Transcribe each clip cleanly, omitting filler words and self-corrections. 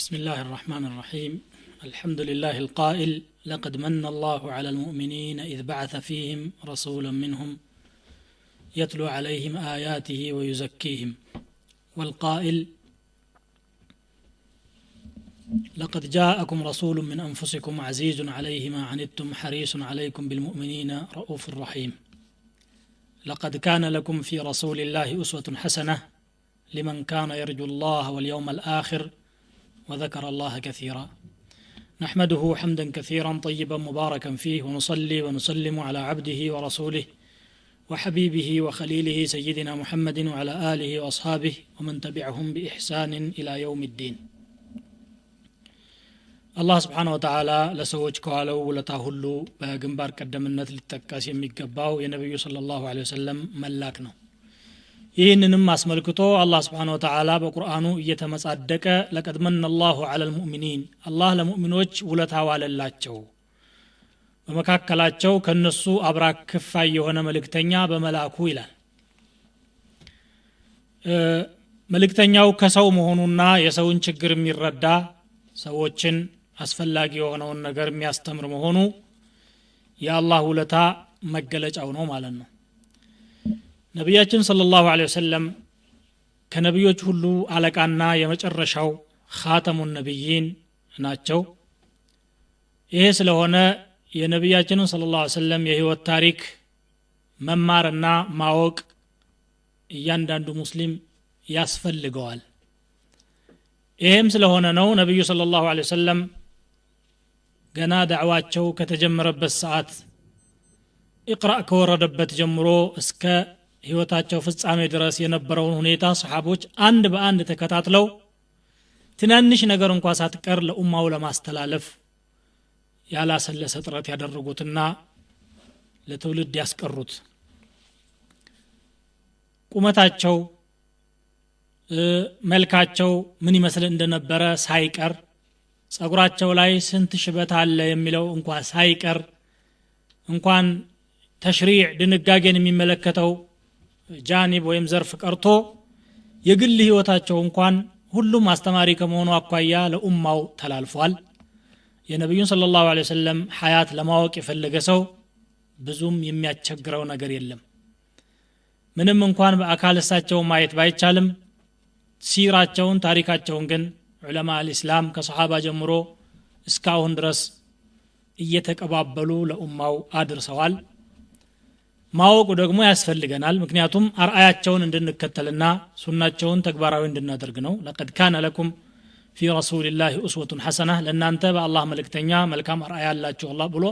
بسم الله الرحمن الرحيم الحمد لله القائل لقد من الله على المؤمنين إذ بعث فيهم رسولا منهم يتلو عليهم آياته ويزكيهم والقائل لقد جاءكم رسول من أنفسكم عزيز عليه ما عنتم حريص عليكم بالمؤمنين رؤوف رحيم لقد كان لكم في رسول الله أسوة حسنة لمن كان يرجو الله واليوم الآخر وذكر الله كثيرا نحمده حمدا كثيرا طيبا مباركا فيه ونصلي ونسلم على عبده ورسوله وحبيبه وخليله سيدنا محمد وعلى آله وأصحابه ومن تبعهم بإحسان إلى يوم الدين الله سبحانه وتعالى لسوج كوالو لتاهلو بجنبار قدمنت للتكاس يميقباو يا نبي صلى الله عليه وسلم ملاكنا ይህንንም አስመልክቶ አላህ Subhanahu Wa Ta'ala በቁርአኑ እየተመጻደቀ ለቀድ መነ አላሁ ዐለል ሙእሚኒን አላህ ለሙእሚኖች ውለታ ዋለላቸው በመካከላቸው ከነሱ አብራክ ክፋይ የሆነ መልእክተኛ በመላኩ ይላል መልእክተኛው ከሰው መሆኑና የሰውን ችግር የሚረዳ ሰዎችን አስፈላጊ የሆነውን ነገር የሚያስተምር መሆኑ የአላህ ውለታ መገለጫው ነው ማለት ነው ነብያችን ሰለላሁ ዐለይሂ ወሰለም ከነብዮች ሁሉ አለቃና የመጨረሻው ኻተሙን ነብይን ናቸው ይሄ ስለሆነ የነብያችንን ሰለላሁ ዐለይሂ ወሰለም የህይወት ታሪክ መማርና ማወቅ እያንዳንዱ ሙስሊም ያስፈልገዋል ይሄም ስለሆነ ነው ነብዩ ሰለላሁ ዐለይሂ ወሰለም ገና ዳዕዋቸው ከተጀመረበት ሰዓት ኢቅራ ከወረደበት ጀምሮ እስከ ህይወታቸው ፍጻሜ ድረስ የነበረውን ሁኔታ ሰሃቦች አንድ በአንድ ተከታትለው ትናንሽ ነገር እንኳን ሳትቀር ለኡማው ለማስተላለፍ ያላሰለሰ ጥረት ያደረጉትና ለትውልድ ያስቀሩት ቁመታቸው መልካቸው ምን ይመስል እንደነበረ ሳይቀር ጸጉራቸው ላይ ስንት ሽበት አለ የሚለው እንኳን ሳይቀር እንኳን ተሽሪዕ ድንጋጌን የሚመለከተው ጃኒብ ወይም ዘርፍ ቀርቶ የግል ህይወታቸው እንኳን ሁሉም አስተማሪ ከመሆኑ አኳያ ለኡማው ተላልፏል የነብዩን ሰለላሁ ዐለይሂ ወሰለም ሐያት ለማወቅ የፈለገ ሰው ብዙም የሚያስቸግረው ነገር የለም ምንም እንኳን በአካል እሳቸው ማየት ባይቻልም ሲራቸውን ታሪካቸውን ግን ዑለማ አልእስላም ከሰሃባ ጀምሮ እስካሁን ድረስ እየተቀባበሉ ለኡማው አድርሰዋል ማወቁ ደግሞ ያስፈልገናል ምክንያቱም አርአያቸውን እንድንከተልና ሱናቸውን ተግባራዊ እንድናደርግ ነው ለቀድ ካነ ለኩም في رسول الله أسوة حسنة ለእናንተ በአላህ መልእክተኛ መልካም አርአያ አላችሁ አላህ ብሎ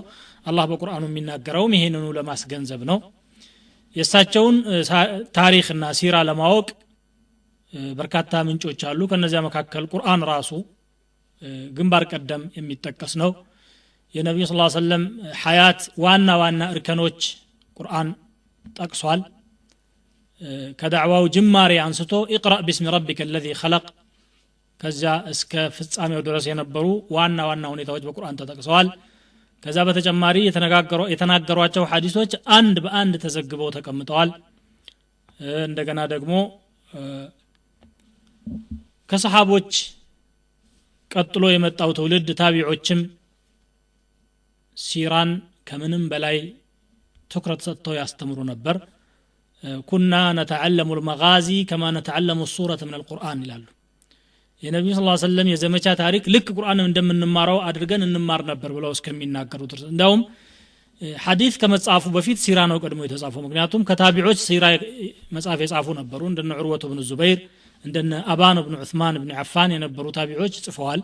አላህ በቁርአኑ የሚናገረው ይሄንኑ ለማስገንዘብ ነው የእሳቸውን ታሪክና ሲራ ለማወቅ በርካታ ምንጮች አሉ ከነዚያ መካከል ቁርአን ራሱ ግንባር ቀደም የሚጠቀስ ነው የነብዩ ሰለላሁ ዐለይሂ ወሰለም ሐያት ዋና ዋና እርከኖች ቁርአን ጠቅሷል ከዳዕዋው ጅማሬ አንስቶ اقرأ باسم ربك الذي خلق ከዛ እስከ ፍጻሜው ድረስ የነበሩ ዋና ዋና ሁኔታዎች በቁርአን ተጠቅሰዋል ከዛ በተጨማሪ የተናገሯቸው ሐዲሶች አንድ በአንድ ተዘግበው ተቀምጠዋል እንደገና ደግሞ ከሰሃቦች ቀጥሎ የመጣው ትውልድ ታቢዖችም ሲራን ከምንም በላይ ትኩረት ሰጥተው ያስተምሩ ነበር ኩና ነተዓለሙ المغازي كما نتعلم السورة من القرآن ይላሉ የነብዩ ሰለላሁ ዐለይሂ ወሰለም የዘመቻ ታሪክ ልክ ቁርአንን እንደምንማረው አድርገን እንማር ነበር ብለው እስከሚናገሩ ድረስ እንደውም ሐዲስ ከመጻፉ በፊት ሲራ ነው ቀድሞ የተጻፈው ምክንያቱም ከታቢዖች ሲራ መጻፍ የጻፉ ነበሩ እንደነ ዑርወቱ ኢብኑ ዙበይር እንደነ አባን ኢብኑ ዑስማን ኢብኑ አፋን የነበሩ ታቢዖች ጽፈዋል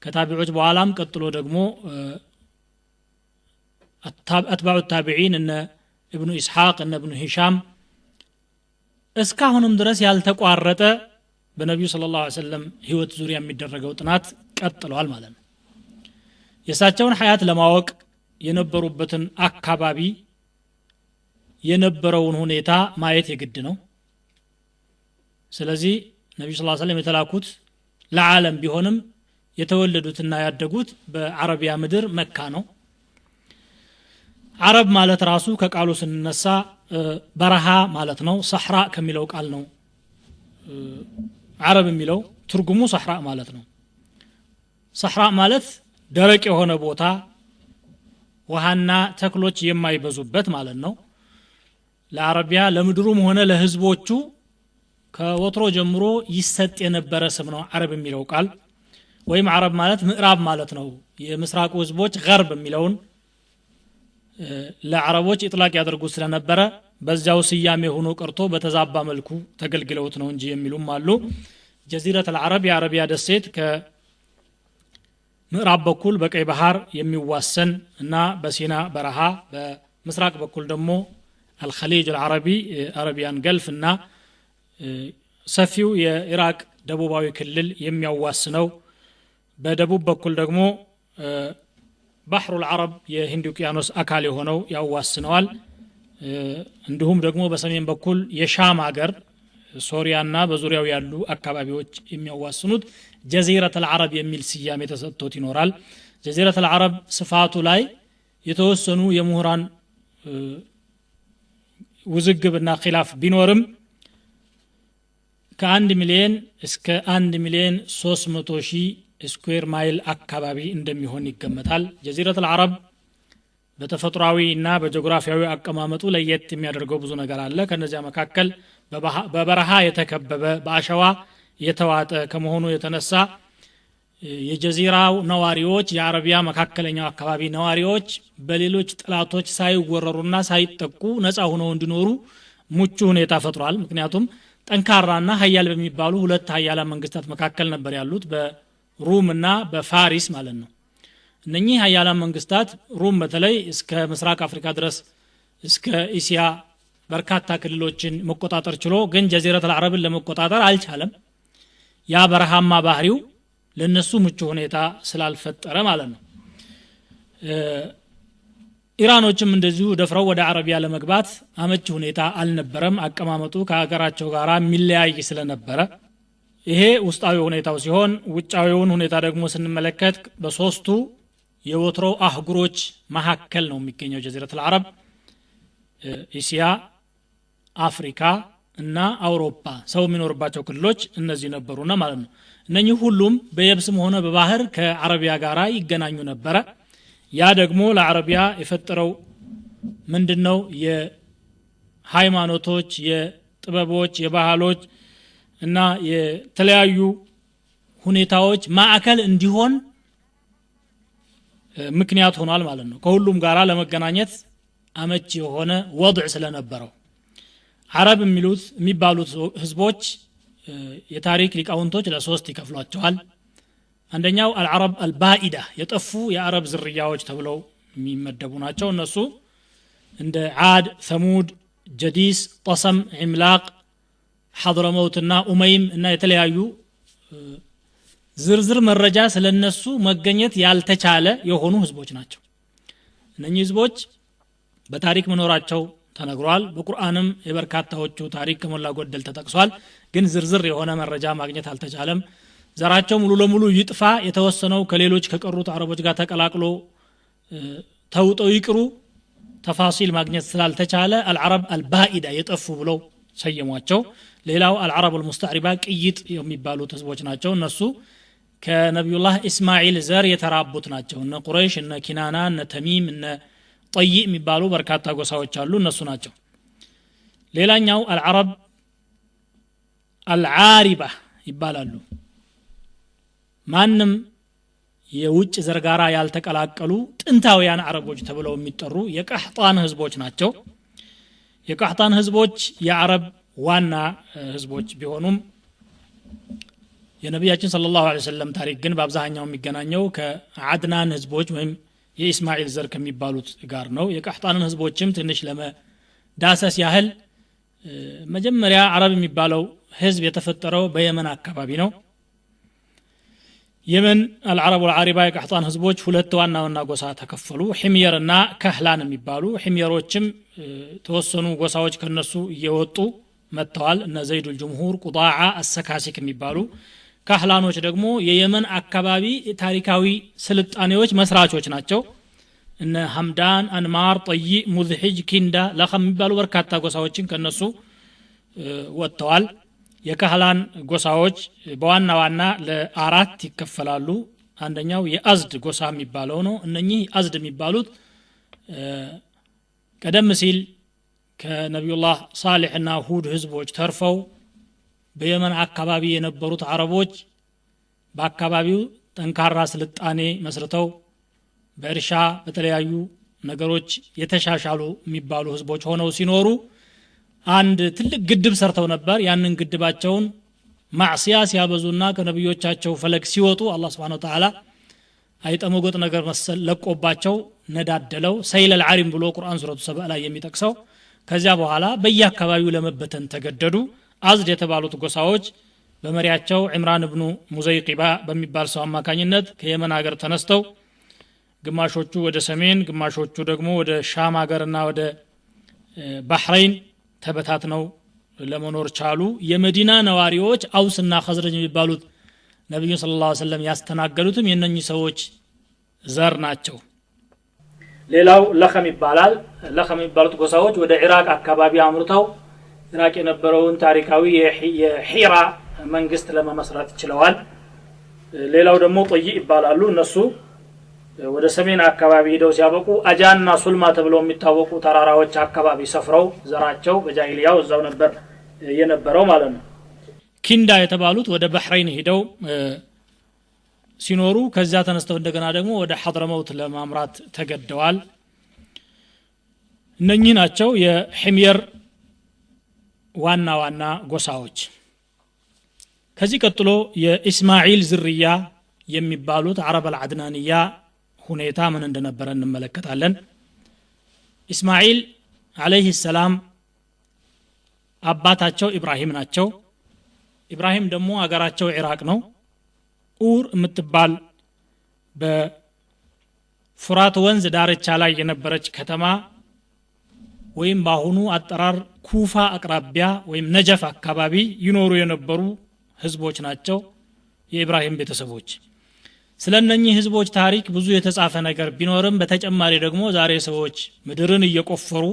ከታቢዖች በኋላም ቀጥሎ ደግሞ አትባዑ ታቢዒን እነ ኢብኑ ኢስሐቅ እነ ኢብኑ ሂሻም እስካሁንም ድረስ ያልተቋረጠ በነብዩ ሰለላሁ ዐለይሂ ወሰለም ህይወት ዙሪያ የሚደረገው ጥናት ቀጥሏል ማለት ነው የሳቸውን ሐያት ለማወቅ የነበሩበትን አካባቢ የነበረውን ሁኔታ ማየት የግድ ነው ስለዚህ ነብዩ ሰለላሁ ዐለይሂ ወሰለም የተላኩት ለዓለም ቢሆንም የተወለዱትና ያደጉት በአረቢያ ምድር መካ ነው አረብ ማለት ራሱ ከቃሉ ስንነሳ በረሃ ማለት ነው ሰህራ ከሚለው ቃል ነው አረብ የሚለው ትርጉሙ ሰህራ ማለት ነው ሰህራ ማለት ደረቅ የሆነ ቦታ ውሃና ተክሎች የማይበዙበት ማለት ነው ለአረቢያ ለምድሩም ሆነ ለህዝቦቹ ከወትሮ ጀምሮ ይሰጥ የነበረ ስም ነው አረብ የሚለው ቃል ወይም አረብ ማለት ምዕራብ ማለት ነው የምስራቁ ህዝቦች ገርብ የሚለውን ለአረቦች ኢጥላቅ ያደርጉ ስለነበረ በዛው ስያሜ ሆኖ ቀርቶ በተዛባ መልኩ ተገልግለውት ነው እንጂ የሚሉም አሉ ጀዚረት العرب የአረቢያ ደሴት ከምዕራብ በኩል በቀይ ባህር የሚዋሰን እና በሲና በረሃ በምስራቅ በኩል ደግሞ الخليج العربي አረቢያን ገልፍ እና ሰፊው የኢራቅ ደቡባዊ ክልል የሚያዋስነው በደቡብ በኩል ደግሞ ባህሩ العرب የህንድ ውቅያኖስ አካል የሆነው ያዋስነዋል እንዲሁም ደግሞ በሰሜን በኩል የሻም ሀገር ሶሪያና በዙሪያው ያሉ አካባቢዎች የሚያዋስኑት ጀዚረት العرب የሚል ስያሜ ተሰጥቶት ይኖራል ጀዚረት العرب ስፋቱ ላይ የተወሰኑ የምሁራን ውዝግብና ኺላፍ ቢኖርም ከ1 ሚሊዮን እስከ 1 ሚሊዮን 300 ሺህ ስኩዌር ማይል አካባቢ እንደሚሆን ይገመታል ጀዚረት العرب በተፈጥሯዊና በጂኦግራፊያዊ አቀማመጡ ለየት የሚያደርገው ብዙ ነገር አለ ከነዚያ መካከል በበረሃ የተከበበ በአሸዋ የተዋጠ ከመሆኑ የተነሳ የጀዚራው ነዋሪዎች የአረቢያ መካከለኛው አካባቢ ነዋሪዎች በሌሎች ጥላቶች ሳይወረሩና ሳይጠቁ ነፃ ሆነው እንዲኖሩ ምቹ ሁኔታ ፈጥሯል ምክንያቱም ጠንካራና ኃያል በሚባሉ ሁለት ኃያላን መንግስታት መካከል ነበር ያሉት በሩምና በፋሪስ ማለት ነው እነኚህ ኃያላን መንግስታት ሩም በተለይ እስከ ምስራቅ አፍሪካ ድረስ እስከ እስያ በርካታ ክልሎችን መቆጣጠር ችሎ ግን ጀዚረት العربን ለመቆጣጠር አልቻለም ያ በረሃማ ባህሪው ለነሱ ምቹ ሁኔታ ስላልፈጠረ ማለት ነው ኢራኖችም እንደዚሁ ደፍረው ወደ አረቢያ ለመግባት አመቺ ሁኔታ አልነበረም አቀማመጡ ከሀገራቸው ጋራ ሚለያይ ስለነበረ ይሄ ውስጣዊ ሁኔታው ሲሆን ውጫዊውን ሁኔታ ደግሞ ስንመለከት በሶስቱ የወትሮ አህጉሮች መካከል ነው የሚገኘው ጀዚረት العرب እስያ አፍሪካ እና አውሮፓ ሰው የሚኖርባቸው ክልሎች እነዚህ ነበሩና ማለት ነው እነኚህ ሁሉም በየብስም ሆነ በባህር ከአረቢያ ጋራ ይገናኙ ነበረ ያ ደግሞ ለአረቢያ የፈጠረው ምንድነው የሃይማኖቶች የጥበቦች የባህሎች እና የተለያዩ ሁኔታዎች ማዕከል እንዲሆን ምክንያት ሆኗል ማለት ነው ከሁሉም ጋራ ለመገናኘት አመቺ የሆነ ወضع ስለነበረው አረብ የሚባሉት ህዝቦች የታሪክ ሊቃውንቶች ለሶስት ይከፍሏቸዋል አንደኛው العرب البائده የጠፉ የአረብ ዝርያዎች ተብለው የሚመደቡ ናቸው እነሱ እንደ ዓድ ثمود ጀዲስ ጠሰም ዒምላቅ ሐድረመውትና ኡመይም እና የተለያዩ ዝርዝር መረጃ ስለነሱ መገኘት ያልተቻለ የሆኑ ህዝቦች ናቸው እነኚህ ህዝቦች በታሪክ መኖራቸው ተነግሯል በቁርአንም የበርካታዎቹ ታሪክ ከሞላ ጎደል ተጠቅሷል ግን ዝርዝር የሆነ መረጃ ማግኘት አልተቻለም ዘራቸው ሙሉ ለሙሉ ይጥፋ የተወሰነው ከሌሎች ከቀሩት አረቦች ጋር ተቀላቅሎ ተውጠው ይቅሩ ተፋሲል ማግኘት ስላልተቻለ العرب البائده የጠፉ ብለው ሰየሟቸው ሌላው العرب المستعربه ቅይጥ የሚባሉት ህዝቦች ናቸው እነሱ ከነብዩላህ እስማኤል ዘር የተራቡት ናቸው እነ ቁረይሽ እነ ኪናና እነ ተሚም እነ ጠይእ የሚባሉ በርካታ ጎሳዎች አሉ እነሱ ናቸው ሌላኛው العرب العاربه ይባላሉ ማንም የውጭ ዘርጋራ ያልተቀላቀሉ ጥንታውያን አረቦች ተብለው የሚጠሩ የቀህጣን ህዝቦች ናቸው የቀህጣን ህዝቦች የአረብ ዋና ህዝቦች ቢሆኑም የነብያችን ሰለላሁ ዐለይሂ ወሰለም ታሪክ ግን በአብዛኛው የሚገናኘው ከአድናን ህዝቦች ወይም የኢስማኤል ዘር ከሚባሉት ጋር ነው የቀህጣንን ህዝቦችም ትንሽ ለመዳሰስ ያህል መጀመሪያ አረብ የሚባለው ህዝብ የተፈጠረው በየመን አካባቢ ነው የመን العرب والعاربة የቀህጣን ህዝቦች ሁለት ዋና ዋና ጎሳ ተከፈሉ ሒምየርና ከህላን የሚባሉ ሒምየሮችም ተወሰኑ ጎሳዎች ከነሱ እየወጡ መጥተዋል እነ ዘይድ الجمهور ቁጣዓ አሰካሲክ የሚባሉ ካህላኖች ደግሞ የየመን አካባቢ ታሪካዊ ስልጣኔዎች መስራቾች ናቸው እነ ሐምዳን አንማር ጠይእ ሙዝሂጅ ኪንዳ ለኸም የሚባሉ በርካታ ጎሳዎችን ከነሱ ወጥተዋል የካህላን ጎሳዎች በዋና ዋና ለአራት ይከፈላሉ አንደኛው የአዝድ ጎሳ የሚባለው ነው እነኚህ አዝድ የሚባሉት ቀደም ሲል ከነብዩላህ ሷሊህና ሁድ ህዝቦች ተርፈው በየመን አካባቢ የነበሩት አረቦች በአካባቢው ጠንካራ ስልጣኔ መስርተው በእርሻ በተለያዩ ነገሮች የተሻሻሉ የሚባሉ ህዝቦች ሆነው ሲኖሩ አንድ ትልቅ ግድብ ሰርተው ነበር ያንን ግድባቸውን ማዕሲያ ሲያበዙና ከነብዮቻቸው ፈለግ ሲወጡ አላህ Subhanahu Wa Ta'ala አይጠመጎጥ ነገር መሰል ለቆባቸው ነዳደለው ሰይል العرم ብሎ ቁርአን ሱረቱ ሰባ ላይ የሚጠቅሰው ከዚያ በኋላ በየአካባቢው ለመበተን ተገደዱ አዝድ የተባሉት ጎሳዎች በመሪያቸው ኢምራን ኢብኑ ሙዘይቂባ በሚባል ሰው አማካኝነት ከየመን ሀገር ተነስተው ግማሾቹ ወደ ሰሜን ግማሾቹ ደግሞ ወደ ሻም ሀገርና ወደ ባህሬን ተበታትነው ለመኖር ቻሉ የመዲና ነዋሪዎች አውስና ኸዝረጅ የሚባሉት ነብዩ ሰለላሁ ዐለይሂ ወሰለም ያስተናገዱትም የነኚህ ሰዎች ዘር ናቸው ሌላው ለኸም ይባላል ለኸም የሚባሉት ጎሳዎች ወደ ኢራቅ አካባቢ አምርተው ኢራቅ የነበረውን ታሪካዊ የሂራ መንግስት ለመመስረት ችለዋል ሌላው ደግሞ ጦይ ይባላሉ እነሱ ወደ ሰሜን አካባቢ ሄደው ሲያበቁ አጃንና ሱልማ ተብለው የሚታወቁ ተራራዎች አካባቢ ሰፍረው ዘራቸው በጃሂሊያው እዛው ነበር የነበረው ማለት ነው ኪንዳ የተባሉት ወደ ባህሬን ሄደው ሲኖሩ ከዛ ተነስተው እንደገና ደግሞ ወደ ሐድረመውት ለማምራት ተገደዋል እነኚህ ናቸው የሂምየር ዋና ዋና ጎሳዎች ከዚህ ቀጥሎ የኢስማኤል ዝርያ የሚባሉት አረብ አልዓድናንያ ሁኔታ ምን እንደነበረ እንመለከታለን ኢስማኤል አለይሂ ሰላም አባታቸው ኢብራሂም ናቸው ኢብራሂም ደግሞ አገራቸው ኢራቅ ነው ኡር የምትባል በፍራት ወንዝ ዳርቻ ላይ የነበረች ከተማ ወይም ባሁኑ አጠራር ኩፋ አቅራቢያ ወይም ነጀፍ አካባቢ ይኖሩ የነበሩ ህዝቦች ናቸው የኢብራሂም ቤተሰቦች ስለነኚህ ህዝቦች ታሪክ ብዙ የተጻፈ ነገር ቢኖርም በተጨማሪ ደግሞ ዛሬ ሰዎች ምድርን እየቆፈሩ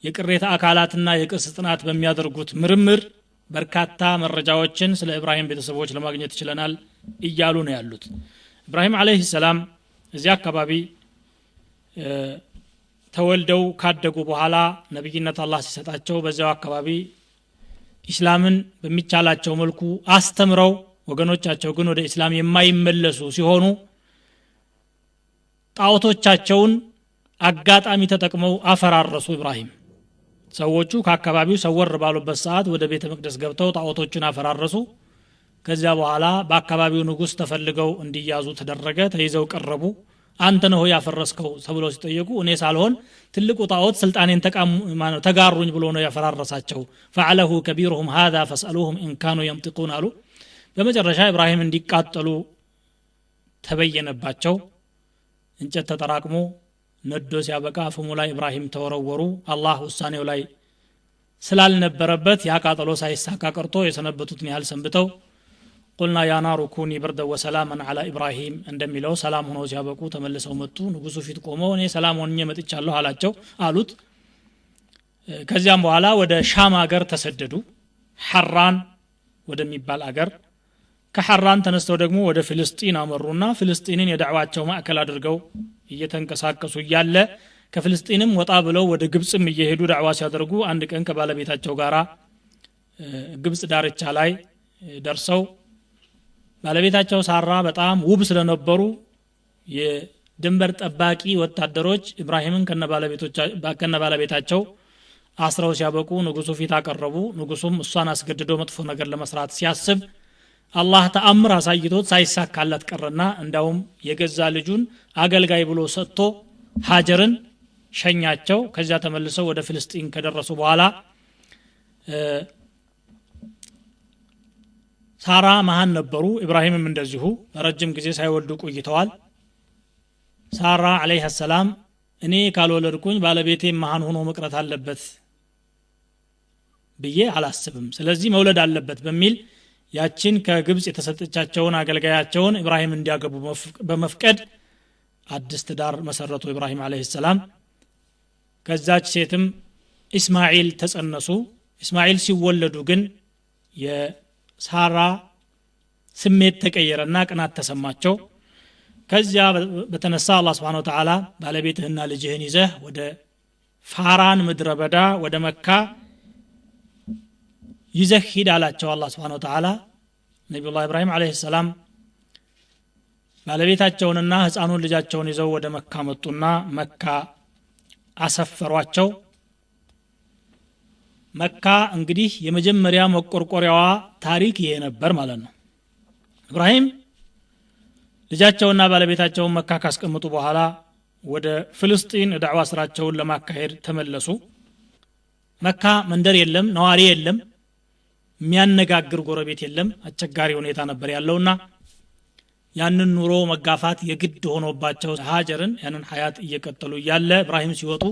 የቅሬታ አካላትና የቅርስ ጥናት በሚያደርጉት ምርምር በርካታ መረጃዎችን ስለ ኢብራሂም ቤተሰቦች ለማግኘት ይችላል እያሉ ነው ያሉት ኢብራሂም አለይሂ ሰላም እዚያ አካባቢ ተወልደው ካደጉ በኋላ ነብይነት አላህ ሲሰጣቸው በዚያው አካባቢ ኢስላምን በሚቻላቸው መልኩ አስተምረው ወገኖቻቸው ግን ወደ እስላም የማይመለሱ ሲሆኑ ጣዖቶቻቸውን አጋጣሚ ተጠቅመው አፈራረሱ ኢብራሂም ሰዎቹ ከአካባቢው ሰወር ባሉበት ሰዓት ወደ ቤተ መቅደስ ገብተው ጣዖቶችን አፈራረሱ ከዚያ በኋላ በአካባቢው ንጉስ ተፈልገው እንዲያዙ ተደረገ ተይዘው ቀረቡ አንተ ነህ ያፈረስከው ተብለው ሲጠየቁ እኔ ሳልሆን ትልቁ ጣዖት ስልጣኔን ተጋሩኝ ብሎ ነው ያፈራረሳቸው فعله كبيرهم هذا فاسالوهم ان كانوا ينطقون አሉ በመጨረሻ ኢብራሂም እንዲቃጠሉ ተበየነባቸው እንጨት ተጠራቅሞ ነዶ ሲያበቃ ፍሙ ላይ ኢብራሂም ተወረወሩ አላህ ውሳኔው ላይ ስላልነበረበት ያቃጠሎ ሳይሳካ ቀርቶ የሰነበቱትን ያህል ሰንብተው قلنا يا نار كوني بردا وسلاما على ابراهيم እንደሚለው ሰላም ሆነው ሲያበቁ ተመልሰው መጡ ንጉሱ ፊት ቆመው እኔ ሰላም ሆኜ መጥቻለሁ አላቸው አሉት ከዚያም በኋላ ወደ ሻም ሀገር ተሰደዱ ሐራን ወደሚባል ሀገር ከሐራን ተነስተው ደግሞ ወደ ፍልስጤን አመሩና ፍልስጤንን የዳዕዋቸው ማዕከል አድርገው እየተንቀሳቀሱ ያለ ከፍልስጤንም ወጣ ብለው ወደ ግብጽም እየሄዱ ዳዕዋ ሲያደርጉ አንድ ቀን ከባለቤታቸው ጋራ ግብጽ ዳርቻ ላይ ደርሰው ባለቤታቸው ሳራ በጣም ውብ ስለነበሩ የድንበር ጠባቂ ወታደሮች ኢብራሂምን ከነባለቤታቸው አስረው ሲያበቁ ንጉሱ ፊት አቀረቡ ንጉሱም እሷን አስገድዶ መጥፎ ነገር ለመስራት ሲያስብ አላህ ተአምር አሳይቶት ሳይሳካለት ቀረና እንዳውም የገዛ ልጁን አገልጋይ ብሎ ሰጥቶ ሀጀርን ሸኛቸው ከዚያ ተመልሰው ወደ ፍልስጤን ከደረሱ በኋላ ሳራ መሃን ነበሩ ኢብራሂምም እንደዚሁ ረጅም ጊዜ ሳይወልዱ ቆይተዋል ሳራ አለይሃ ሰላም እኔ ካልወለድኩኝ ባለቤቴ መሃን ሆኖ መቅረት አለበት ብዬ አላስብም ስለዚህ መውለድ አለበት በሚል ያችን ከግብጽ የተሰጠቻቸውን አገልጋያቸውን ኢብራሂም እንዲያገቡ በመፍቀድ አዲስ ትዳር መሰረቱ ኢብራሂም አለይሂ ሰላም ከዛች ሴትም ኢስማኤል ተጸነሱ ኢስማኤል ሲወለዱ ግን የሳራ ስሜት ተቀየረና ቅናት ተሰማቸው ከዚያ በተነሳ አላህ Subhanahu Wa Ta'ala ባለቤትህና ልጅህን ይዘህ ወደ ፋራን ምድረ በዳ ወደ መካ ይዘህ ሂድ አላቸው አላህ Subhanahu Wa Ta'ala ነብዩላህ ኢብራሂም አለይሂ ሰላም ባለቤታቸውንና ህፃኑን ልጃቸውን ይዘው ወደ መካ መጡና መካ አሰፈሯቸው መካ እንግዲህ የመጀመሪያ መቆርቆሪያዋ ታሪክ ይሄ ነበር ማለት ነው ኢብራሂም ልጃቸውና ባለቤታቸውን መካ ካስቀመጡ በኋላ ወደ ፍልስጤን ዳዕዋ ስራቸውን ለማካሄድ ተመለሱ መካ መንደር የለም ነዋሪ የለም የሚያነጋግር ጎረቤት የለም አስቸጋሪ ሁኔታ ነበር ያለውና ያንን ኑሮ መጋፋት የግድ ሆኖባቸው ሀጀርን ያንን ሐያት እየቀጠሉ ያለ ኢብራሂም ሲወጡ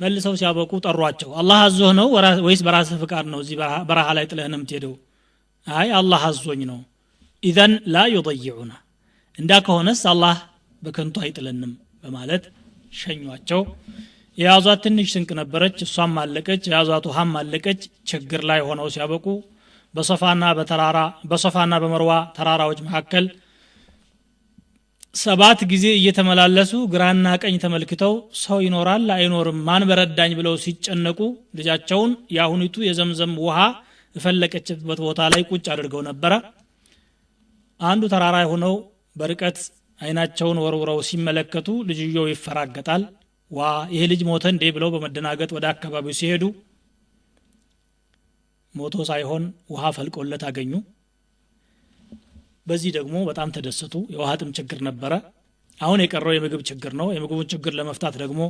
መልሰው ሲያበቁ ጠሯቸው አላህ አዞህ ነው ወይስ በራስህ ፍቃድ ነው እዚህ በረሃ ላይ ጥለህንም ትሄደው አይ አላህ አዞኝ ነው ኢዘን ላ ይضيعنا እንዳ ከሆነስ አላህ በከንቱ አይጥለንም በማለት ሸኟቸው የያዟት ትንሽ ስንቅ ነበረች እሷም አለቀች የያዟት ውሃም አለቀች ችግር ላይ ሆነው ሲያበቁ በሶፋና በመርዋ ተራራዎች መካከል 7 ጊዜ እየተመላለሱ ግራና ቀኝ ተመልክተው ሰው ይኖራል አይኖርም ማን በረዳኝ ብለው ሲጨነቁ ልጃቸውን ያሁኒቱ የዘምዘም ውሃ ፈለቀችበት ቦታ ላይ ቁጭ አድርገው ነበር አንዱ ተራራ ሆነው በርቀት አይናቸውን ወርውረው ሲመለከቱ ልጅየው ይፈራገጣል ዋ ይሄ ልጅ ሞተ እንዴ ብለው በመደናገጥ ወደ አካባቢው ሲሄዱ ሞቶ ሳይሆን ውሃ ፈልቆለት አገኙ በዚህ ደግሞ በጣም ተደሰቱ የውሃ ጥም ችግር ነበረ አሁን የቀረው የምግብ ችግር ነው የምግቡን ችግር ለመፍታት ደግሞ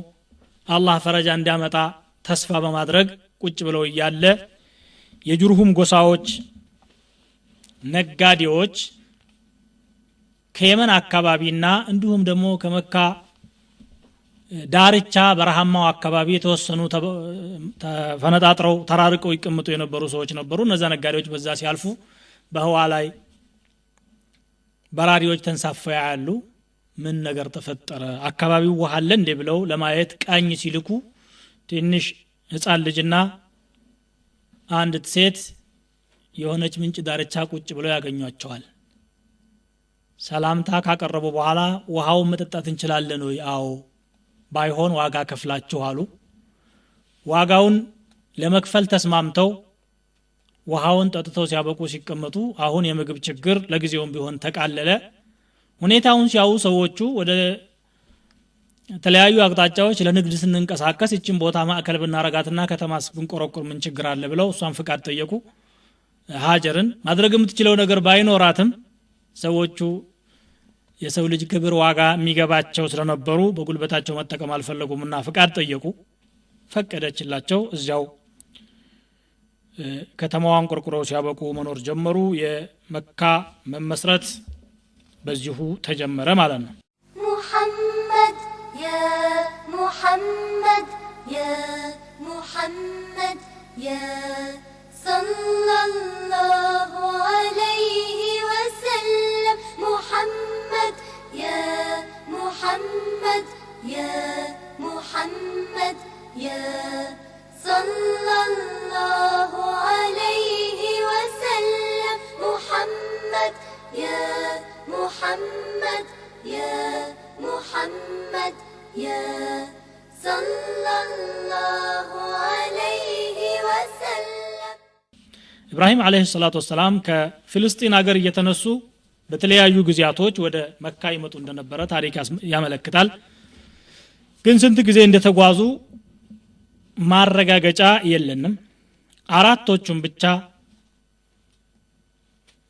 አላህ ፈረጃ እንዲያመጣ ተስፋ በማድረግ ቁጭ ብለው ያለ የጁርሁም ጎሳዎች ነጋዴዎች ከየመን አካባቢና እንዲሁም ደግሞ ከመካ ዳርቻ በረሃማው አካባቢ የተወሰኑ ተፈነጣጥረው ተራርቀው ይቀመጡ የነበሩ ሰዎች ነበሩ እነዛ ነጋዴዎች በዛ ሲያልፉ በህዋ ላይ በራሪዎች ተንሳፈው ያሉ ምን ነገር ተፈጠረ አካባቢው ውሃ አለ እንዴ ብለው ለማየት ቃኝ ሲልኩ ትንሽ ህፃን ልጅና አንዲት ሴት የሆነች ምንጭ ዳርቻ ቁጭ ብለው ያገኟቸዋል ሰላምታ ካቀረቡ በኋላ ውሃው መጠጣት እንችላለን ወይ አዎ ባይሆን ዋጋ ከፍላችሁ አሉ ዋጋውን ለመክፈል ተስማምተው ውሃውን ጠጥተው ሲያበቁ ሲቀመጡ አሁን የምግብ ችግር ለጊዜውም ቢሆን ተቃለለ ሁኔታውን ሲያዩ ሰዎቹ ወደ ተለያዩ አቅጣጫዎች ለንግድ ስንንቀሳቀስ እቺን ቦታ ማዕከል ብናረጋትና ከተማስ ብንቆረቆር ምን ችግር አለ ብለው እሷን ፍቃድ ጠየቁ ሀጀርን ማድረግ የምትችለው ነገር ባይኖራትም ሰዎቹ የሰው ልጅ ክብር ዋጋ የሚገባቸው ስለነበሩ በጉልበታቸው መጠቀም አልፈለጉምና ፍቃድ ጠየቁ ፈቀደችላቸው እዚያው ከተማዋን ቆርቆረው ሲያበቁ መኖር ጀመሩ የመካ መመስረት በዚሁ ተጀመረ ማለት ነው ሙሐመድ ያ ሙሐመድ ያ ሙሐመድ ያ ሰለላሁ ዐለይሂ ወሰለም ሙሐመድ ያ ሙሐመድ ያ ሙሐመድ ያ ሰለላሁ ዐለይሂ ወሰለም ሙሐመድ ያ ሙሐመድ ያ ሙሐመድ ያ ሰለላሁ ዐለይሂ ወሰለም ኢብራሂም አለይሂ ሰላቱ ወሰላም ከፍልስጤን ሀገር እየተነሱ በተለያዩ ጊዜያቶች ወደ መካ ይመጡ እንደነበረ ታሪክ ያመለክታል ግን ስንት ጊዜ እንደተጓዙ ማረጋገጫ የለንም አራቶቹም ብቻ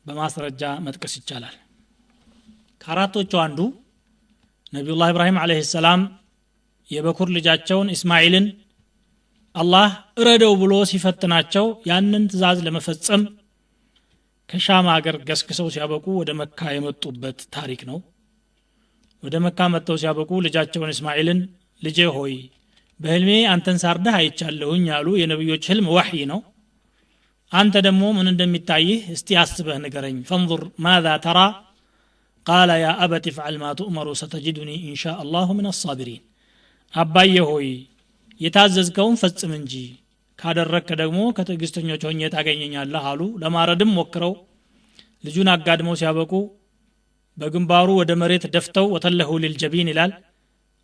በማስረጃ መጥቀስ ይቻላል ከአራቶቹ አንዱ ነብዩላህ ኢብራሂም አለይሂ ሰላም የበኩር ልጃቸውን እስማኤልን አላህ እረደው ብሎ ሲፈትናቸው ያንን ትእዛዝ ለመፈጸም ከሻም ሀገር ገስግሰው ሲያበቁ ወደ መካ የመጡበት ታሪክ ነው ወደ መካ መጥተው ሲያበቁ ልጃቸውን እስማኤልን ልጄ ሆይ በህልሜ አንተን ሳርደህ አይቻለሁኝ ያሉ የነብዮች ህልም ወህይ ነው አንተ ደግሞ ምን እንደሚታይህ እስቲ አስበህ ንገረኝ فانظر ماذا ترى قال يا ابت افعل ما تؤمر ستجدني ان شاء الله من الصابرين አባዬ ሆይ የታዘዝከውን ፈጽም እንጂ ካደረክ ደግሞ ከትዕግስተኞች ሆኜ ታገኘኛለህ አሉ ለማረድም ሞክረው ልጁን አጋድመው ሲያበቁ በግንባሩ ወደ መሬት ደፍተው ወተለሁ للجبين ይላል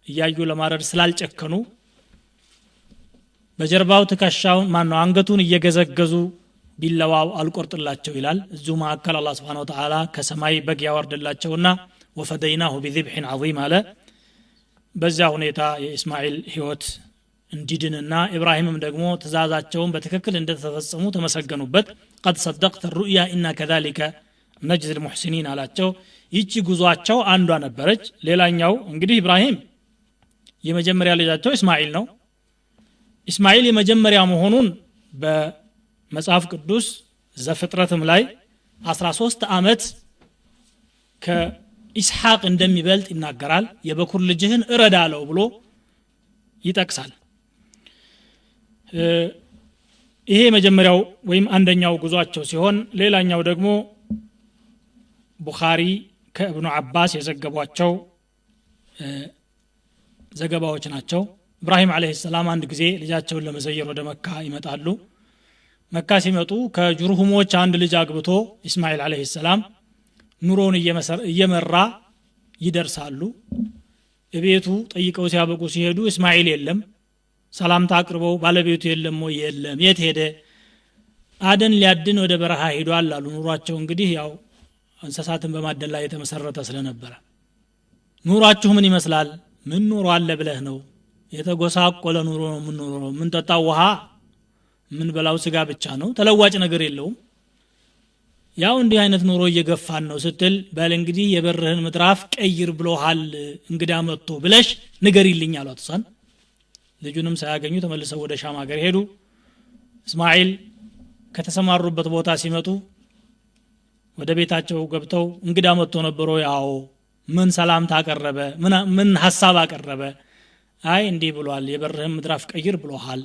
እያዩ ለማረድ ስላልጨከኑ በጀርባው ትከሻውን ማነው አንገቱን እየገዘገዙ ቢላዋው አልቆርጥላቸው ይላል እዙ ማከል አላህ Subhanahu Wa Ta'ala ከሰማይ በግ ያወርድላቸውና ወፈደይናሁ بذبح عظيم አለ በዛ ሁኔታ የእስማኤል ህይወት እንዲድንና ኢብራሂምም ደግሞ ትእዛዛቸውን በትክክል እንደተፈጸሙ ተመሰገኑበት قد صدقت الرؤيا إنا كذلك نجزي المحسنين አላቸው ይቺ ጉዟቸው አንዷ ነበረች ሌላኛው እንግዲህ ኢብራሂም የመጀመሪያ ልጃቸው እስማኤል ነው እስማኤል የመጀመሪያ መሆኑን በመጽሐፍ ቅዱስ ዘፍጥረትም ላይ 13 አመት ከኢስሐቅ እንደሚበልጥ ይናገራል የበኩር ልጅህን እረዳለው ብሎ ይጠቅሳል ይሄ መጀመሪያው ወይም አንደኛው ጉዟቸው ሲሆን ሌላኛው ደግሞ ቡኻሪ ከኢብኑ አባስ የዘገቧቸው ዘገባዎች ናቸው ኢብራሂም አለይሂ ሰላም አንድ ጊዜ ልጃቸውን ለመዘየር ወደ መካ ይመጣሉ መካ ሲመጡ ከጁርሁሞች አንድ ልጅ አግብቶ እስማኤል አለይሂ ሰላም ኑሮን እየመራ ይደርሳሉ እቤቱ ጠይቀው ሲያበቁ ሲሄዱ እስማኤል የለም ሰላምታ አቅርበው ባለቤቱ የለም ወይ የለም የት ሄደ አደን ሊያድን ወደ በረሃ ሄዷል አሉ ኑሯቸው እንግዲህ ያው እንስሳትን በማደን ላይ የተመሰረተ ስለነበረ ኑሯችሁ ምን ይመስላል ምን ኑሮ አለ ብለህ ነው የተጎሳቆለ ኑሮ ነው ምን ኑሮ ምን ጠጣው ውሃ ምን በላው ስጋ ብቻ ነው ተለዋጭ ነገር የለውም ያው እንዲህ አይነት ኑሮ እየገፋን ነው ስትል በል እንግዲህ የበርህን ምድራፍ ቀይር ብሎሃል እንግዳ መጥቶ ብለሽ ንገሪልኝ አሏት እሷን ልጁንም ሳያገኙ ተመልሰው ወደ ሻም ሀገር ሄዱ እስማኤል ከተሰማሩበት ቦታ ሲመጡ ወደ ቤታቸው ገብተው እንግዳ መጥቶ ነበረ ያው ምን ሰላምታ አቀረበ ምን ሐሳብ አቀረበ አይ እንዲህ ብሏል የበርህን ምድራፍ ቀይር ብሎሃል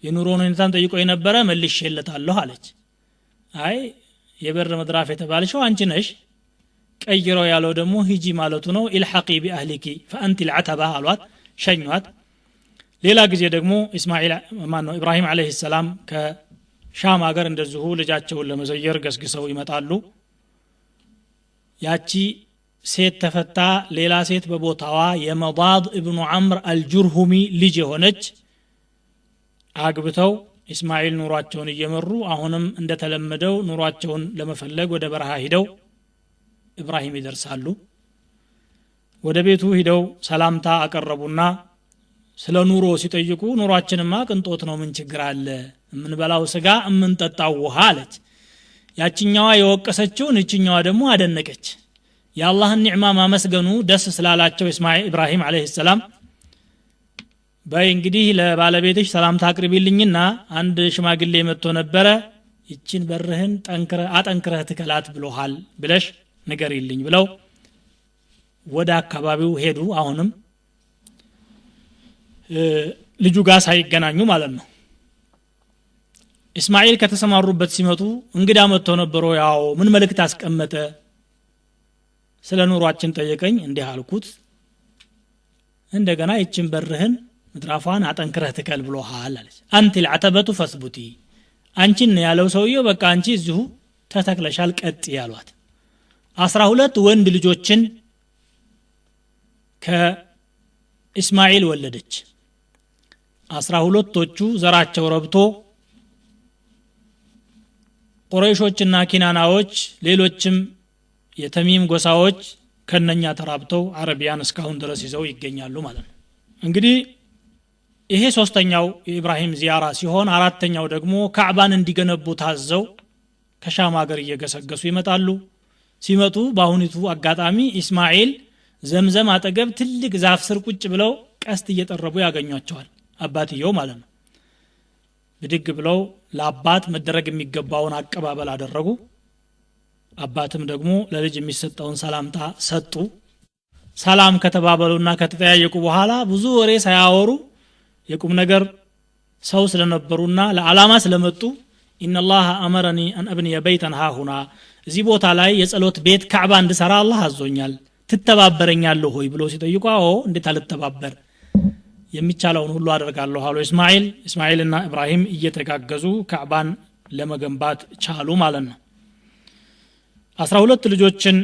የኑሮን ሁኔታን ጠይቆ የነበረ መልሼለታለሁ አለች አይ የበር ምድራፍ የተባለሽው አንቺ ነሽ ቀይረው ያለው ደግሞ ሂጂ ማለቱ ነው ኢልሐቂ ቢአህሊኪ فانت العتبه አሏት ሸኟት ሌላ ጊዜ ደግሞ እስማኤል ማነው ኢብራሂም አለይሂ ሰላም ከሻም ሀገር እንደዚሁ ልጃቸውን ለመዘየር ገስግሰው ይመጣሉ ያቺ ሴት ተፈታ ሌላ ሴት በቦታዋ የመዳድ ኢብኑ ዐምር አልጁርሁሚ ልጅ ሆነች አግብተው እስማኤል ኑሯቸውን እየመሩ አሁንም እንደተለመደው ኑሯቸውን ለመፈለግ ወደ በረሃ ሄደው ኢብራሂም ይደርሳሉ ወደ ቤቱ ሄደው ሰላምታ አቀረቡና ስለ ኑሮ ሲጠይቁ ኑሯችንማ ቅንጦት ነው ምን ችግር አለ ምን በላው ስጋ ምን ጠጣው ውሃ አለች ያቺኛዋ የወቀሰችውን እቺኛዋ ደግሞ አደነቀች የአላህን ኒዕማ ማመስገኑ ደስ ስላላቸው እስማኤል ኢብራሂም አለይሂ ሰላም በይ እንግዲህ ለባለቤትሽ ሰላምታ አቅርቢልኝና አንድ ሽማግሌ መጥቶ ነበረ ይችን በርህን አጠንክረህ ትከላት ብሎሃል ብለሽ ንገሪልኝ ብለው ወደ አካባቢው ሄዱ አሁንም ልጁ ጋር ሳይገናኙ ማለት ነው እስማኤል ከተሰማሩበት ሲመጡ እንግዳ መጥቶ ነበረ ያው ምን መልእክት አስቀመጠ ስለ ኑሯችን ጠየቀኝ እንዲህ አልኩት እንደገና ይችን በርህን ምድራፏን አጠንክረህ ትከል ብሎሃል አለች አንተ العتبة فثبتي አንቺን ያለው ሰውየው በቃ አንቺ እዚሁ ተተክለሻል ቀጥ ያሏት 12 ወንድ ልጆችን ከእስማኤል ወለደች 12ቶቹ ዘራቸው ረብቶ ቁረይሾችና ኪናናዎች ሌሎችም የተሚም ጎሳዎች ከነኛ ተራብተው አረቢያን እስካሁን ድረስ ይዘው ይገኛሉ ማለት ነው እንግዲህ ይሄ ሶስተኛው የኢብራሂም ዚያራ ሲሆን አራተኛው ደግሞ ካዕባን እንዲገነቡ ታዘው ከሻም ሀገር እየገሰገሱ ይመጣሉ ሲመጡ በአሁኒቱ አጋጣሚ እስማኤል ዘምዘም አጠገብ ትልቅ ዛፍ ስር ቁጭ ብለው ቀስት እየጠረቡ ያገኟቸዋል አባትየው ማለት ነው ብድግ ብለው ለአባት መደረግ የሚገባውን አቀባበል አደረጉ አባትም ደግሞ ለልጅ የሚሰጠውን ሰላምታ ሰጡ ሰላም ከተባበሉና ከተጠያየቁ በኋላ ብዙ ወሬ ሳያወሩ የቁም ነገር ሰው ስለነበሩና ለዓላማ ስለመጡ ኢነላህ አመረኒ አን አብኒየ በይተን ሃሁና እዚህ ቦታ ላይ የጸሎት ቤት ካዕባ እንድሰራ አላህ አዞኛል ትተባበረኛለህ ሆይ ብሎ ሲጠይቁ አዎ እንዴት አልተባበር የሚቻለውን ሁሉ አደርጋለሁ አሉ እስማኤልና ኢብራሂም እየተጋገዙ ካዕባን ለመገንባት ቻሉ ማለት ነው 12 ልጆችን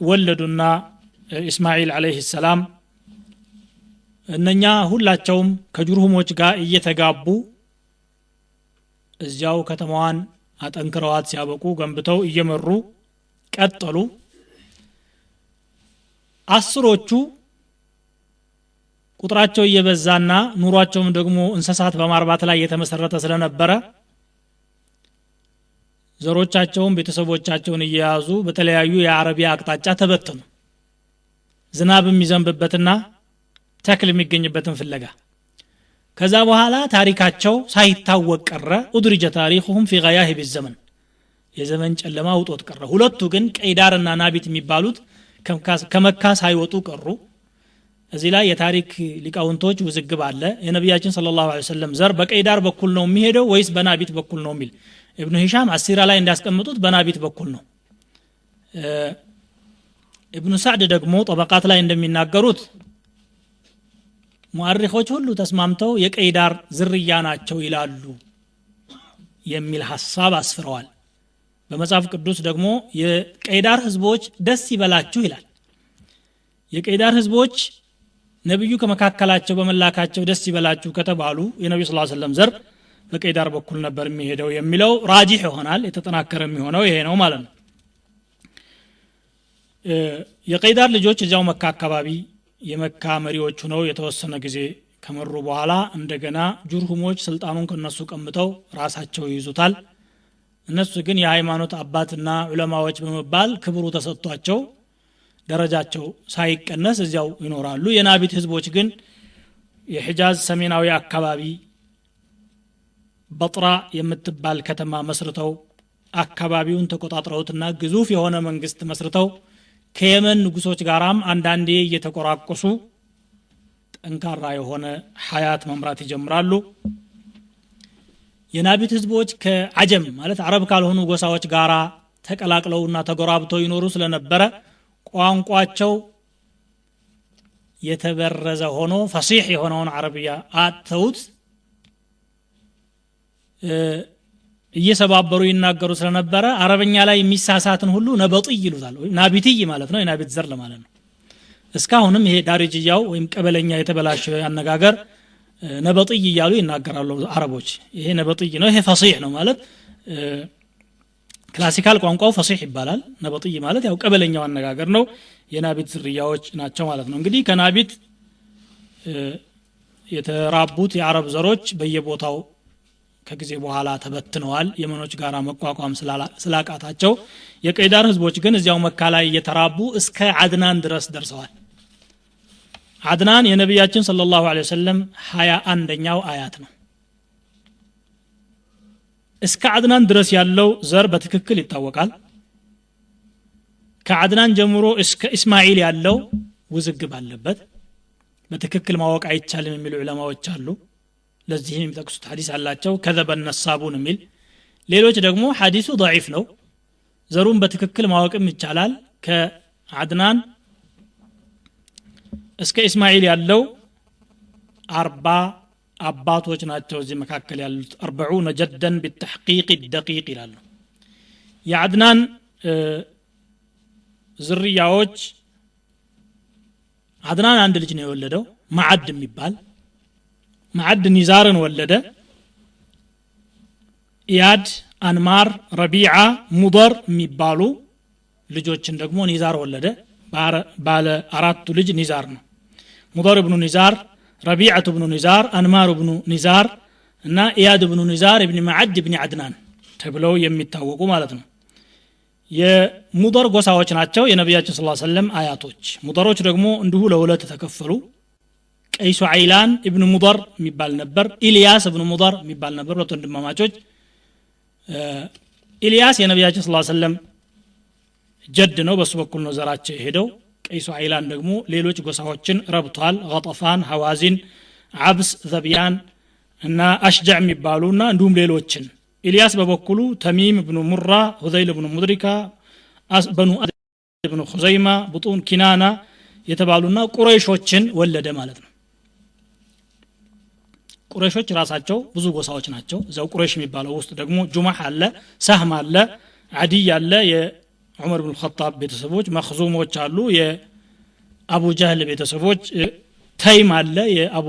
ወለዱና ኢስማኤል አለይሂ ሰላም እነኛ ሁላቸውም ከጁርሁሞች ጋር እየተጋቡ እዚያው ከተማዋን አጠንክረዋት ሲያበቁ ገንብተው እየመሩ ቀጠሉ። አስሮቹ ቁጥራቸው እየበዛና ኑሯቸውም ደግሞ እንስሳት በማርባት ላይ የተመሰረተ ስለነበረ ዘሮቻቸውን ቤተሰቦቻቸውን እየያዙ በተለያዩ የአረቢያ አቅጣጫ ተበተኑ። ዝናብ የሚዘንብበትና ተክል የሚገኝበትን ፍለጋ። ከዛ በኋላ ታሪካቸው ሳይታወቅ ቀረ። ኡድሪጀ ታሪኹም ፊ ገያሂብ الزمن የዘመን ጨለማ ውጦት ቀረ። ሁለቱ ግን ቀይዳርና ናቢት የሚባሉት ከመካ ሳይወጡ ቀሩ። እዚህ ላይ የታሪክ ሊቃውንቶች ውዝግብ አለ። የነብያችን ሰለላሁ ዐለይሂ ወሰለም ዘር በቀይዳር በኩል ነው የሚሄደው ወይስ በናቢት በኩል ነው የሚል ኢብኑ ሂሻም አሲራ ላይ እንዳስቀምጡት በናቢት በኩል ነው። ኢብኑ ሳዕድ ደግሞ ጠበቃት ላይ እንደሚናገሩት ሙአሪኾች ሁሉ ተስማምተው የቀይዳር ዝርያ ናቸው ይላሉ የሚል ሐሳብ አስፍረዋል። በመጽሐፍ ቅዱስ ደግሞ የቀይዳር ህዝቦች ደስ ይበላችሁ ይላል። የቀይዳር ህዝቦች ነብዩ ከመካከላቸው በመላካቸው ደስ ይበላችሁ ከተባሉ የነብዩ ሰለላሁ ዐለይሂ ወሰለም ዘር በቀይዳር በኩል ነበር የሚሄደው የሚለው ራጂህ ይሆናል። የተጠናከረ የሚሆነው ይሄ ነው ማለት ነው። የቀይዳር ልጆች እዚያው መካ አካባቢ የመካ መሪዎች ሆነው የተወሰነ ጊዜ ከመሩ በኋላ እንደገና ጁርሁሞች ስልጣኑን ከነሱ ቀምተው ራሳቸው ይይዙታል። እነሱ ግን የሃይማኖት አባትና ዑለማዎች በመባል ክብሩ ተሰጥቷቸው ደረጃቸው ሳይቀነስ እዚያው ይኖራሉ። የናቢት ህዝቦች ግን የሂጃዝ ሰሜናዊ አካባቢ በጥራ የምትባል ከተማ መስርተው አካባቢውን ተቆጣጥረውትና ግዙፍ የሆነ መንግስት መስርተው ከየመን ንጉሶች ጋራም አንዳንዴ እየተቆራቆሱ ጠንካራ የሆነ ሐያት መምራት ይጀምራሉ። የናቢት ህዝቦች ከአጀም ማለት አረብ ካልሆኑ ጎሳዎች ጋራ ተቀላቅለውና ተጎራብተው ይኖሩ ስለነበረ ቋንቋቸው የተበረዘ ሆኖ ፈሲህ የሆነውን አረብያ አጥተውት እየሰባበሩ ይናገሩ ስለነበረ አረብኛ ላይ የሚሳሳትን ሁሉ ነበጥይ ይሉታል። ወይ ናቢትይ ማለት ነው፣ የናቢት ዘር ለማለት ነው። እስካሁንም ይሄ ዳርጅያው ወይም ቀበለኛ የተበላሸ አነጋገር ነበጥይ እያሉ ይናገራሉ አረቦች። ይሄ ነበጥይ ነው፣ ይሄ ፈሲህ ነው ማለት ክላሲካል ቋንቋው ፈሲህ ይባላል። ነበጥይ ማለት ያው ቀበለኛው አነጋገር ነው። የናቢት ዝርያዎች ናቸው ማለት ነው። እንግዲህ ከናቢት የተራቡት የአረብ ዘሮች በየቦታው ከጊዜ በኋላ ተበትነዋል። የመኖች ጋራ መቋቋም ስላቃታቸው የቀይዳር ህዝቦች ግን እዚያው መካ ላይ እየተራቡ እስከ አድናን ድረስ ደርሰዋል። አድናን የነብያችን ሰለላሁ ዐለይሂ ወሰለም 21ኛው አያት ነው። እስከ አድናን ድረስ ያለው ዘር በትክክል ይታወቃል። ከአድናን ጀምሮ እስከ እስማኤል ያለው ውዝግብ አለበት። በትክክል ማወቅ አይቻልም የሚሉ ዑለማዎች አሉ። ለዚህም የሚጠቅሱት ሐዲስ አላቸው ከዘበ ነሳቡን የሚል። ሌሎች ደግሞ ሐዲሱ ضعيف ነው፣ ዘሩን በትክክል ማወቅም ይቻላል። ከአድናን እስከ እስማኤል ያለው 40 አባቶች ናቸው። እዚህ መካከል ያሉት 40 ጀደን بالتحقيق الدقيق ይላሉ። የአድናን ዝርያዎች አድናን አንድ ልጅ ነው የወለደው ማዕድ የሚባል ማዕድ ኒዛርን ወለደ። ኢያድ፣ አንማር፣ ረቢዓ፣ ሙደር የሚባሉ ልጆችን ደግሞ ኒዛር ወለደ። ባለ አራቱ ልጅ ኒዛር ነው። ሙደር ኢብኑ ኒዛር፣ ረቢዓቱ ኢብኑ ኒዛር፣ አንማር ኢብኑ ኒዛር እና ኢያድ ኢብኑ ኒዛር ኢብኑ ማዕድ ኢብኑ አድናን ተብለው የሚታወቁ ማለት ነው። የሙደር ጎሳዎች ናቸው የነብያችን ሰለላሁ ዐለይሂ ወሰለም አያቶች። ሙደሮች ደግሞ እንዲሁ ለሁለት ተከፈሉ። ቀይሱ አይላን ኢብኑ ሙደር የሚባል ነበር፣ ኢልያስ ኢብኑ ሙደር የሚባል ነበር። ሁለት ወንድማማቾች። ኢልያስ የነብያችን ሰለላሁ ዐለይሂ ወሰለም ጀድ ነው፣ በሱ በኩል ነው ዘራቸው የሄደው። ቀይሱ አይላን ደግሞ ሌሎች ጎሳዎችን ረብቷል። ገጠፋን፣ ሐዋዚን፣ አብስ፣ ዘቢያን እና አሽጃዕ የሚባሉና እንዲሁም ሌሎችን። ኢልያስ በበኩሉ ተሚም ኢብኑ ሙራ፣ ሁዘይል ኢብኑ ሙድሪካ፣ በኑ ኢብኑ ኹዘይማ፣ ቡጡን ኪናና የተባሉና ቁረይሾችን ወለደ ማለት ነው። ቁረይሾች ራሳቸው ብዙ ጎሳዎች ናቸው። እዛው ቁረይሽ የሚባለው ውስጥ ደግሞ ጁማህ አለ፣ ሳህም አለ፣ አዲይ አለ፣ የዑመር ኢብኑ ኸጣብ ቤተሰቦች መኽዙሞች አሉ የአቡ ጀህል ቤተሰቦች ተይም አለ የአቡ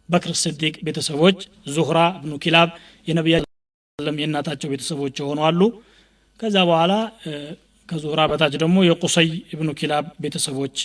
በክር ስዲቅ ቤተሰቦች ዙህራ ኢብኑ ኪላብ የነብያችን ሰለላሁ የእናታቸው ቤተሰቦች ሆነው አሉ ከዛ በኋላ ከዙህራ በታች ደግሞ የቁሰይ ኢብኑ ኪላብ ቤተሰቦች